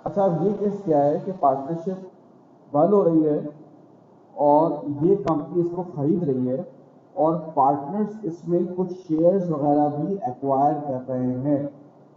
अच्छा, अब ये केस क्या है कि पार्टनरशिप बंद हो रही है और ये कंपनी इसको खरीद रही है और पार्टनर्स इसमें कुछ शेयर्स वगैरह भी एक्वायर कर रहे हैं।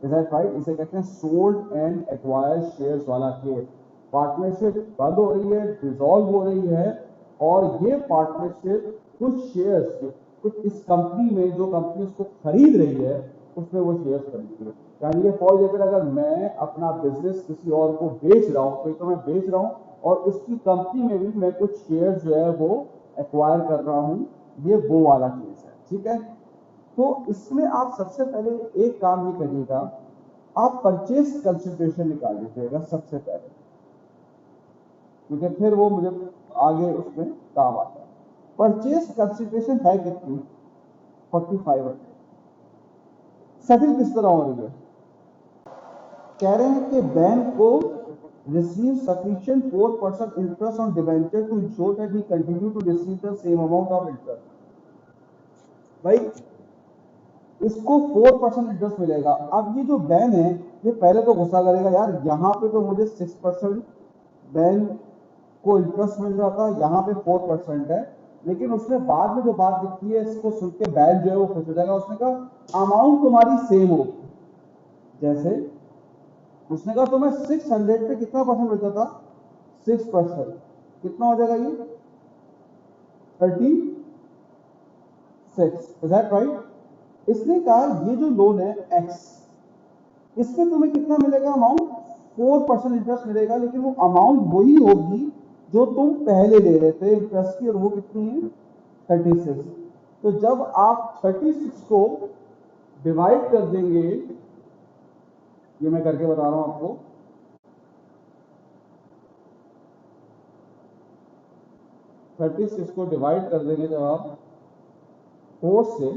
Is that right? इसे कहते हैं सोल्ड एंड एक्वायर्ड शेयर्स वाला केस। पार्टनरशिप बंद हो रही है, डिसॉल्व हो रही है और ये पार्टनरशिप कुछ शेयर्स, कुछ इस कंपनी में, जो कंपनी उसको खरीद रही है उसमें वो शेयर्स खरीदती है। यानी ये फॉर एग्जाम्पल अगर मैं अपना बिजनेस किसी और को बेच रहा हूँ तो मैं बेच रहा हूँ और उसकी कंपनी में भी मैं कुछ शेयर जो है वो एक्वायर कर रहा हूँ। ये वो वाला केस है, ठीक है। तो इसमें आप सबसे पहले एक काम ये करिएगा, आप परचेज कंसिडरेशन निकाल लीजिएगा सबसे पहले, क्योंकि फिर वो मुझे आगे उसमें काम आता है। परचेज कंसिडरेशन है कितनी? 4500। सेटिल किस तरह हो रही है? कह रहे हैं कि बैंक को receive sufficient 4% interest on debenture to ensure that he continue to receive the same amount of interest। भाई इसको 4% इंटरेस्ट मिलेगा। अब ये जो बैंक है ये पहले तो गुस्सा करेगा, यार यहाँ पे तो मुझे 6% बैंक को इंटरेस्ट मिल रहा था, यहाँ पे 4% है। लेकिन उसने बाद में जो बात लिखी है इसको सुन के बैंक जो है वो खुश हो जाएगा। उसने कहा अमाउंट तुम्हारी सेम होगी। जैसे उसने कहा तुम्हें 600 पे कितना परसेंट मिलता था? 6%। कितना हो जाएगा ये? 36। Is that right? इसने कहा ये जो लोन है एक्स, इसमें तुम्हें कितना मिलेगा अमाउंट? 4% इंटरेस्ट मिलेगा, लेकिन वो अमाउंट वही होगी जो तुम पहले ले रहे थे इंटरेस्ट की, और वो कितनी है? 36। तो जब आप 36 को डिवाइड कर देंगे, ये मैं करके बता रहा हूं आपको, 36 को डिवाइड कर देंगे जब आप 4 से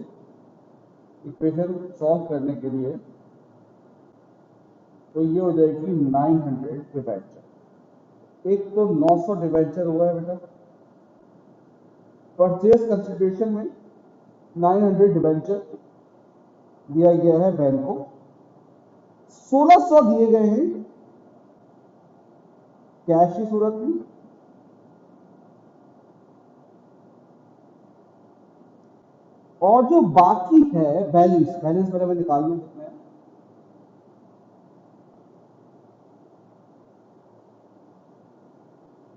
इक्वेशन सॉल्व करने के लिए, तो ये हो जाएगी 900 डिवेंचर। एक तो 900 डिवेंचर हुआ है बेटा, परचेज कंसिडरेशन में 900 डिवेंचर दिया गया है बैंक को, 1600 दिए गए हैं कैश की सूरत में, और जो बाकी है बैलेंस, बैलेंस मेरे में निकाल लूं कितना है?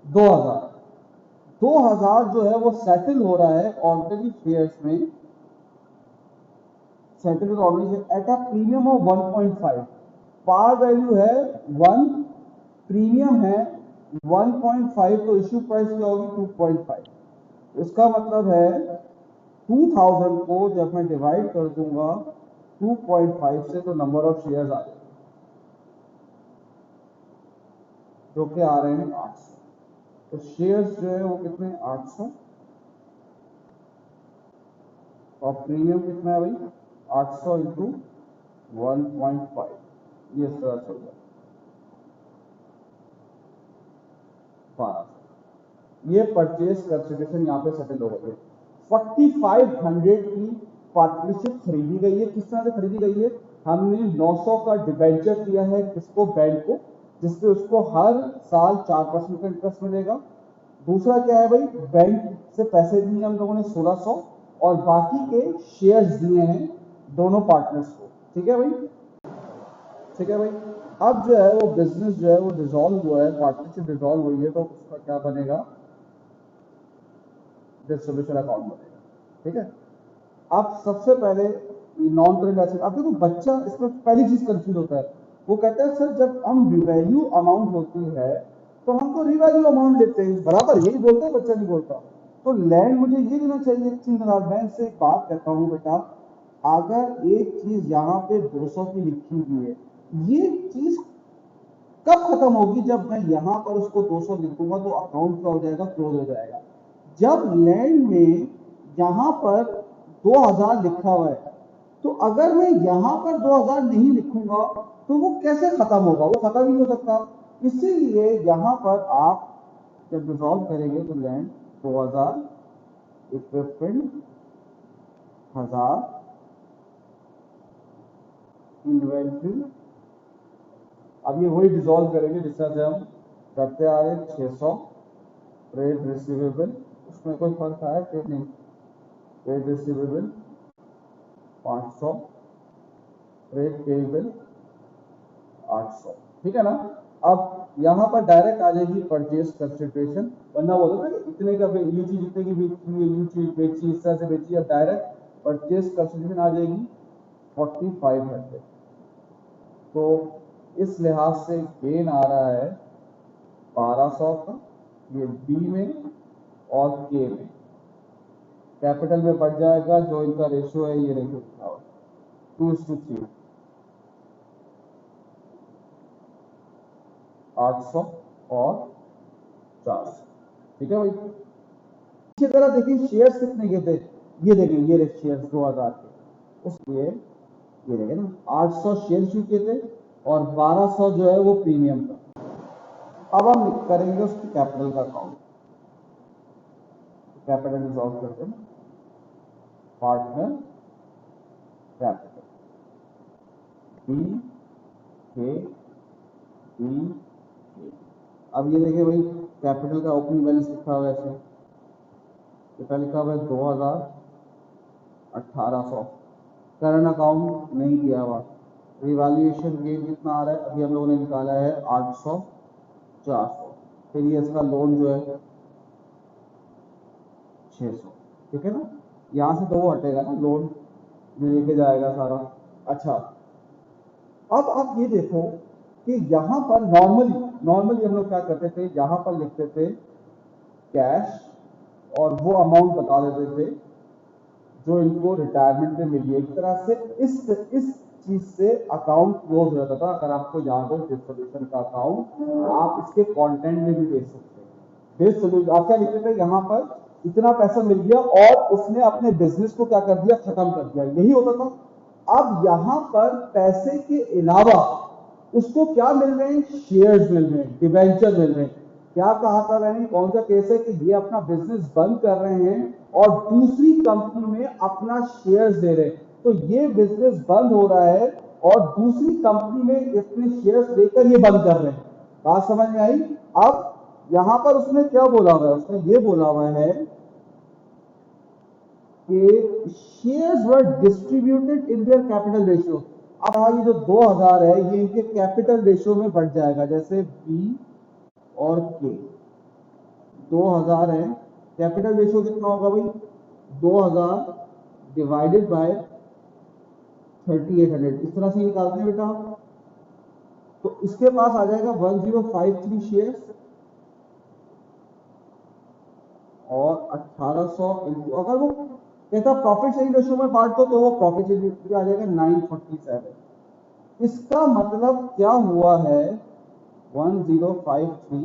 2000। 2000 जो है वो सेटल हो रहा है ऑर्डिनरी शेयर्स में, settle ordinary at a premium of 1.5। Par value है 1, प्रीमियम है 1.5, तो इश्यू प्राइस क्या होगी? 2.5। इसका मतलब है 2000 को जब मैं डिवाइड कर दूंगा 2.5 से, तो नंबर ऑफ शेयर्स आ जाएंगे जो कि आ रहे हैं 800। तो शेयर्स जो है वो कितने? 800। और प्रीमियम कितना है भाई? 800 इंटू 1.5, ये इस तरह से होगा 1200। ये परचेज कंसिडरेशन यहाँ पे सेटल हो गई है। 4500 की पार्टनरशिप खरीदी गई है। किस तरह से खरीदी गई है? हमने 900 का डिबेंचर दिया है किसको? बैंक को, जिसपे उसको हर साल 4% का इंटरेस्ट मिलेगा। दूसरा क्या है भाई? बैंक से पैसे दिए हम लोगों ने 1600, और बाकी के शेयर्स दिए हैं दोनों पार्टनर्स को। ठीक है भाई? ठीक है भाई। अब जो है वो बिजनेस जो है वो डिसॉल्व हुआ है, पार्टनरशिप डिसॉल्व हुई है, तो उसका क्या बनेगा? डिस्ट्रीब्यूशन अकाउंट बनेगा। ठीक है। अब सबसे पहले नॉन करेंट एसेट, अब देखो बच्चा इसमें पहली चीज कंफ्यूज होता है। वो कहता है सर जब हम रिवैल्यू अमाउंट होती है तो हम तो रिवैल्यू अमाउंट लेते हैं, बराबर यही बोलता है, बच्चा नहीं बोलता। तो लैंड मुझे ये देना चाहिए। चिंतनाथ मैं से एक बात कहता हूँ बेटा, अगर एक चीज यहाँ पे 200 की लिखी हुई है, ये चीज कब खत्म होगी? जब मैं यहां पर उसको 200 लिखूंगा तो अकाउंट क्या हो जाएगा? क्लोज हो जाएगा। जब लैंड में यहां पर 2000 लिखा हुआ है, तो अगर मैं यहां पर 2000 नहीं लिखूंगा तो वो कैसे खत्म होगा? वो खत्म ही नहीं हो सकता। इसीलिए यहां पर आप जब रिजॉल्व करेंगे तो लैंड 2000, इक्विपमेंट 1000, इन्वेंट्री अब ये वही डिसॉल्व करेंगे जिस तरह से हम करते आ रहे 600 ट्रेड रिसीवेबल, उसमें कोई फर्क आया कि नहीं, ट्रेड रिसीवेबल 500, ट्रेड पेएबल 800, ठीक है ना। अब यहाँ पर डायरेक्ट आ जाएगी परचेज कंसिडरेशन, वरना बोलो ना इतने का ये चीज इतने की ये चीज बेची, इस तरह से बेची, अब डायरेक्ट परचेज कंसिडरेशन आ जाएगी 4500। तो इस लिहाज से गेन आ रहा है 1200 का, ये बी में और के में, कैपिटल में बढ़ जाएगा, जो इनका रेशियो है ये रेशियो 2:3, 800 और 400, ठीक है भाई। इसी तरह देखिए शेयर्स कितने के थे, ये देखिए ये रहे शेयर्स 2000 के, उसलिए ये देखें ना 800 शेयर के थे और 1200 जो है वो प्रीमियम का। अब हम करेंगे उसकी कैपिटल का अकाउंट, कैपिटल रिजॉल्व करते हैं, पार्टनर कैपिटल बी के बी के। अब ये देखिए भाई कैपिटल का ओपनिंग बैलेंस लिखा हुआ है, ऐसे कितना लिखा हुआ है 2000, 1800, करंट अकाउंट नहीं दिया हुआ, रिवैल्यूएशन गेन कितना आ रहा है, अभी हम लोगों ने निकाला है 800, 400, फिर ये इसका लोन जो है 600, ठीक है ना। यहाँ से तो वो हटेगा ना, लोन जो लेके जाएगा सारा। अच्छा, अब आप ये देखो कि यहाँ पर नॉर्मली हम लोग क्या करते थे, यहाँ पर लिखते थे कैश और वो अमाउंट बता देते थे जो इनको रिटायरमेंट में मिली है। एक तरह से इस चीज से अकाउंट क्लोज हो जाता था। अगर आपको याद हो डिस्ट्रीब्यूशन का अकाउंट, आप इसके कंटेंट में भी देख सकते हैं। आप क्या लिखते थे, यहाँ पर इतना पैसा मिल गया और उसने अपने बिजनेस को क्या कर दिया, खत्म कर दिया, यही होता था। अब यहाँ पर पैसे के अलावा उसको क्या मिल रहे हैं, शेयर्स मिल रहे हैं, डिबेंचर मिल रहे हैं। क्या कहा था मैंने, कौन सा केस है कि ये अपना बिजनेस बंद कर रहे हैं और दूसरी कंपनी में अपना शेयर्स दे रहे हैं। तो ये बिजनेस बंद हो रहा है और दूसरी कंपनी में इतने शेयर्स देकर ये बंद कर रहे हैं। बात समझ में आई। अब यहां पर उसने क्या बोला हुआ है, उसने ये बोला हुआ है कि shares were distributed in their capital ratio. अब ये जो 2000 है ये इनके कैपिटल रेशियो में बढ़ जाएगा, जैसे बी और के 2000 है, कैपिटल रेशियो कितना होगा भाई, 2000 डिवाइडेड बाय 3800, इस तरह से निकालते हैं बेटा। तो इसके पास आ जाएगा 1053 शेयर्स और 1800 इंटू, अगर वो कहता प्रॉफिट शेयरिंग रेशियो में बांट दो तो वो प्रॉफिट शेयरिंग रेशियो आ जाएगा 947। इसका मतलब क्या हुआ है 1053।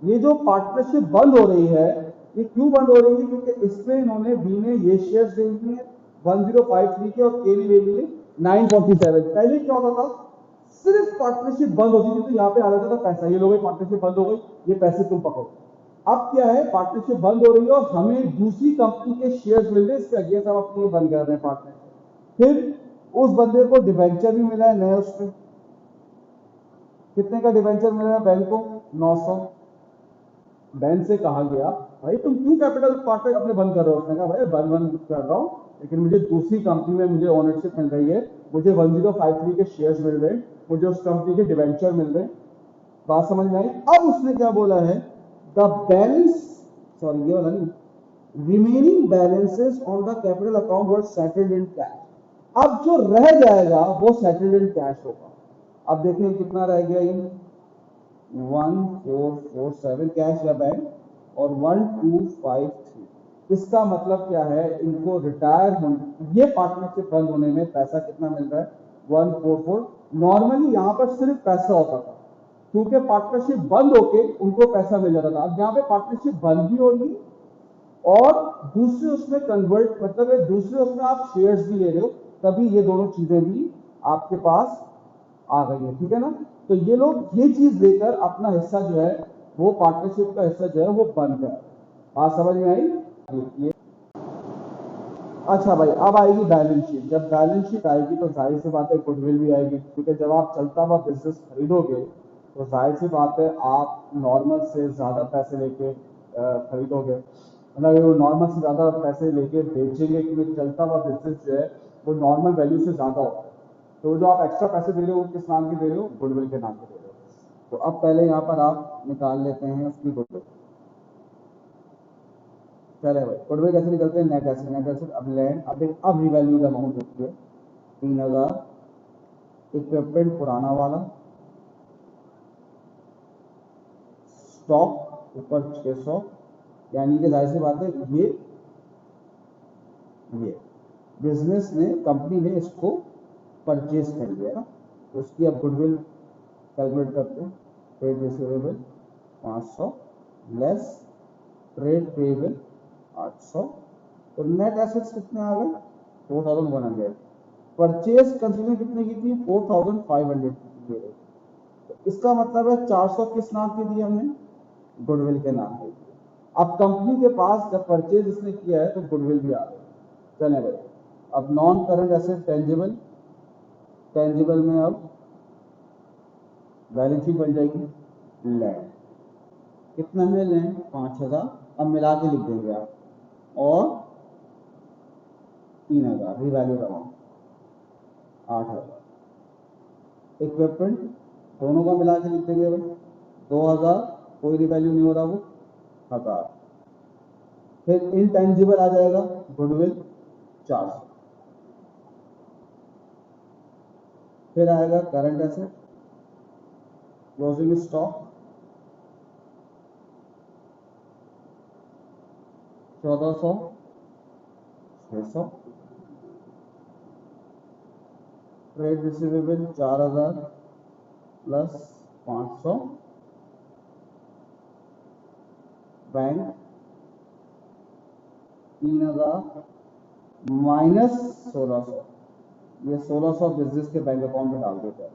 ये जो पार्टनरशिप बंद हो रही है, ये क्यों बंद हो रही है, क्योंकि इसमें इन्होंने बी ने ये शेयर्स दे दिए 1053 के और के ने ले लिए 947। पहले क्या होता था, सिर्फ पार्टनरशिप बंद होती थी तो यहाँ पे आ जाता था पैसा, ये लोग पार्टनरशिप बंद हो गई, ये पैसे तुम पकड़ो। अब क्या है, पार्टनरशिप बंद हो रही है और हमें दूसरी कंपनी के शेयर्स मिल रहे हैं, इसके अगेंस्ट हम अपनी बंद कर रहे हैं पार्टनरशिप। फिर उस बंदे को डिवेंचर भी मिला है नया, उसमें कितने का डिवेंचर मिला है बैंक को, 900। बैंक से कहा गया भाई तुम क्यों कैपिटल पार्टनर अपने बंद कर रहे हो, उसने कहा भाई बंद कर रहा हूं, लेकिन मुझे दूसरी कंपनी में मुझे ओनरशिप मिल रही है, मुझे 1053 के शेयर्स मिल रहे हैं, मुझे उस कंपनी के डिवेंचर मिल रहे हैं। बात समझ में आई। अब उसने क्या बोला है, द बैलेंस, सॉरी ये वाला नहीं, remaining balances on the capital account were settled in cash. अब जो रह जाएगा वो सेटल्ड इन कैश होगा। अब देखिए कितना रह गया, ये 1447 कैश या बैंक और 1253। इसका मतलब क्या है, इनको रिटायर होने, ये पार्टनरशिप बंद होने में पैसा कितना मिल रहा है 144। नॉर्मली यहाँ पर सिर्फ पैसा होता था, क्योंकि पार्टनरशिप बंद होके उनको पैसा मिल जाता था। अब यहाँ पे पार्टनरशिप बंद भी होगी और दूसरे उसमें कन्वर्ट, मतलब दूसरे उसमें आप शेयर्स भी ले रहे हो, तभी ये दोनों चीजें भी आपके पास आ गई है, ठीक है ना। तो ये लोग ये चीज लेकर अपना हिस्सा जो है वो पार्टनरशिप का हिस्सा जो है वो बंद कर। बात समझ में आई। ये अच्छा भाई, अब आएगी बैलेंस शीट। जब बैलेंस शीट आएगी तो जाहिर सी बात है गुडविल भी आएगी, क्योंकि जब आप चलता हुआ बिजनेस खरीदोगे तो जाहिर सी बात है आप नॉर्मल से ज्यादा पैसे लेके खरीदोगे, मतलब वो नॉर्मल से ज्यादा पैसे लेके बेचेंगे, क्योंकि चलता हुआ बिजनेस जो है वो नॉर्मल वैल्यू से ज्यादा होता है। तो जो आप एक्स्ट्रा पैसे दे रहे हो वो किस नाम के दे रहे हो? गुडविल के नाम के दे रहे हो। तो अब पहले यहाँ पर आप निकाल लेते हैं उसकी गुडविल। चले भाई, गुडविल कैसे निकलते हैं? नेट एसेट, नेट एसेट अब लैंड, अब रिवैल्यूड अमाउंट होती है 3000, इक्विपमेंट पुराना वाला, स्टॉक ऊपर 600, यानी कि जाहिर सी बात है ये बिजनेस ने, कंपनी ने इसको परचेज कर लिया ना, तो उसकी अब गुडविल कैलकुलेट करते हैं। Trade receivable 500 less trade payable 800, तो नेट एसेट्स कितने आ गए? 4100। परचेज कंज्यूमर कितने की थी? 4500 की थी। तो इसका मतलब है 400 किस नाम की दी हमने? गुडविल के नाम पे दी। अब कंपनी के पास जब परचेज इसने किया है तो गुडविल भी आ गई। चले भाई, अब non current asset tangible, tangible में अब बैलेंस शीट बन जाएगी। लैंड कितना है? लैंड 5000, अब मिला के लिख देंगे आप, और 3000 रिवैल्यूड अमाउंट 8000। इक्विपमेंट दोनों का मिला के लिख देंगे भाई 2000, कोई रिवैल्यू नहीं हो रहा, वो 1000। फिर इनटेंजिबल आ जाएगा गुडविल 400। फिर आएगा current asset, closing stock 1400, 600, trade receivable 4000 plus 500, bank 3000 minus 1600, ये 1600 बिजनेस के बैंक अकाउंट में डाल देते हैं,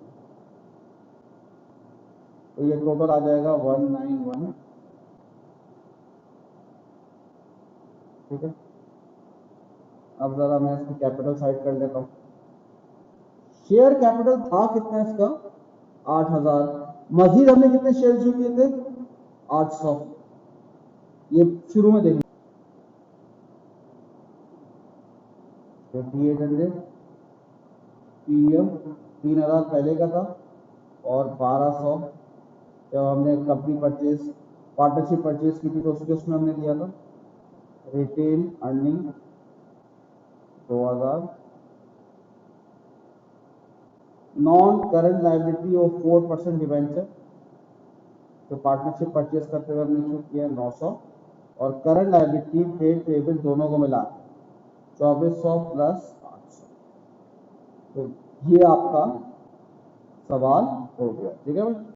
तो ये टोटल आ जाएगा 191। ठीक है, अब जरा मैं इसकी कैपिटल साइड कर लेता हूँ। शेयर कैपिटल था कितना इसका? 8000। मजीद हमने कितने शेयर इश्यू किए थे? 800। ये शुरू में देखें 5800, प्रीमियम 3000 पहले का था, और 1200 जब हमने कंपनी परचेज, पार्टनरशिप परचेज की थी तो उसमें हमने दिया था। Retail earning 2000, non current liability of 4% debenture, तो पार्टनरशिप परचेज करते हुए हमने इशू किया 900, और करंट लायबिलिटी ट्रेड पेएबल दोनों को मिला 2400 प्लस 800। तो ये आपका सवाल हो गया। ठीक है भाई।